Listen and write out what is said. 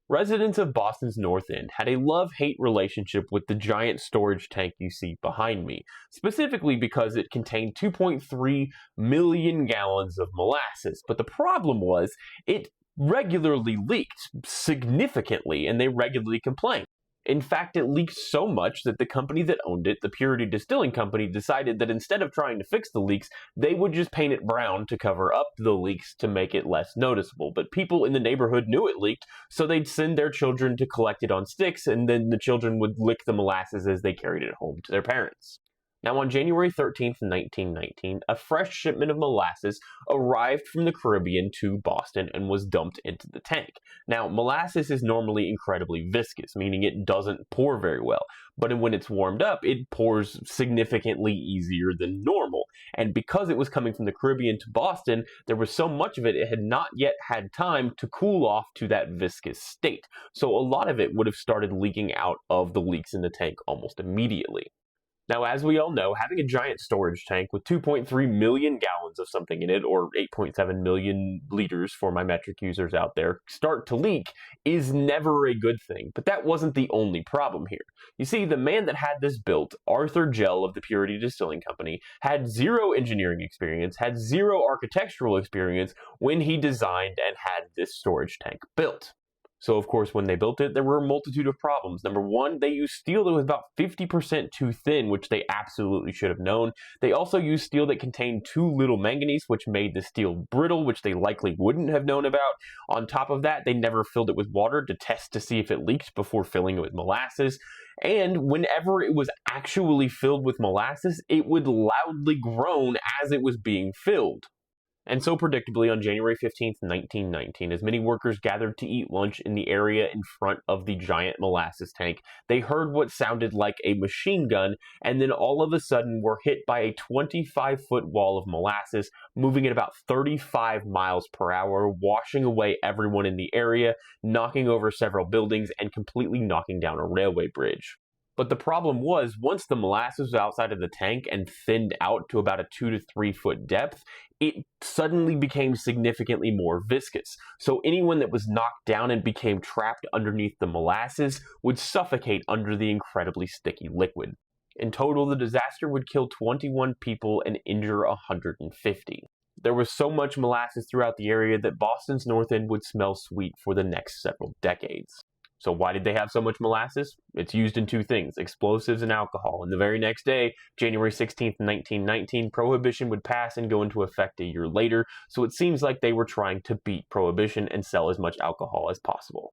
Residents of Boston's North End had a love-hate relationship with the giant storage tank you see behind me, specifically because it contained 2.3 million gallons of molasses. But the problem was, it regularly leaked significantly, and they regularly complained. In fact, it leaked so much that the company that owned it, the Purity Distilling Company, decided that instead of trying to fix the leaks, they would just paint it brown to cover up the leaks to make it less noticeable. But people in the neighborhood knew it leaked, so they'd send their children to collect it on sticks, and then the children would lick the molasses as they carried it home to their parents. Now, on January 13th, 1919, a fresh shipment of molasses arrived from the Caribbean to Boston and was dumped into the tank. Now, molasses is normally incredibly viscous, meaning it doesn't pour very well, but when it's warmed up, it pours significantly easier than normal. And because it was coming from the Caribbean to Boston, there was so much of it, it had not yet had time to cool off to that viscous state. So a lot of it would have started leaking out of the leaks in the tank almost immediately. Now, as we all know, having a giant storage tank with 2.3 million gallons of something in it, or 8.7 million liters for my metric users out there, start to leak is never a good thing. But that wasn't the only problem here. You see, the man that had this built, Arthur Gell of the Purity Distilling Company, had zero engineering experience, had zero architectural experience when he designed and had this storage tank built. So, of course, when they built it, there were a multitude of problems. Number one, they used steel that was about 50% too thin, which they absolutely should have known. They also used steel that contained too little manganese, which made the steel brittle, which they likely wouldn't have known about. On top of that, they never filled it with water to test to see if it leaked before filling it with molasses. And whenever it was actually filled with molasses, it would loudly groan as it was being filled. And so predictably, on January 15th, 1919, as many workers gathered to eat lunch in the area in front of the giant molasses tank, they heard what sounded like a machine gun, and then all of a sudden were hit by a 25-foot wall of molasses, moving at about 35 miles per hour, washing away everyone in the area, knocking over several buildings, and completely knocking down a railway bridge. But the problem was, once the molasses was outside of the tank and thinned out to about a 2 to 3 foot depth, it suddenly became significantly more viscous. So anyone that was knocked down and became trapped underneath the molasses would suffocate under the incredibly sticky liquid. In total, the disaster would kill 21 people and injure 150. There was so much molasses throughout the area that Boston's North End would smell sweet for the next several decades. So why did they have so much molasses? It's used in two things, explosives and alcohol. And the very next day, January 16th, 1919, Prohibition would pass and go into effect a year later. So it seems like they were trying to beat Prohibition and sell as much alcohol as possible.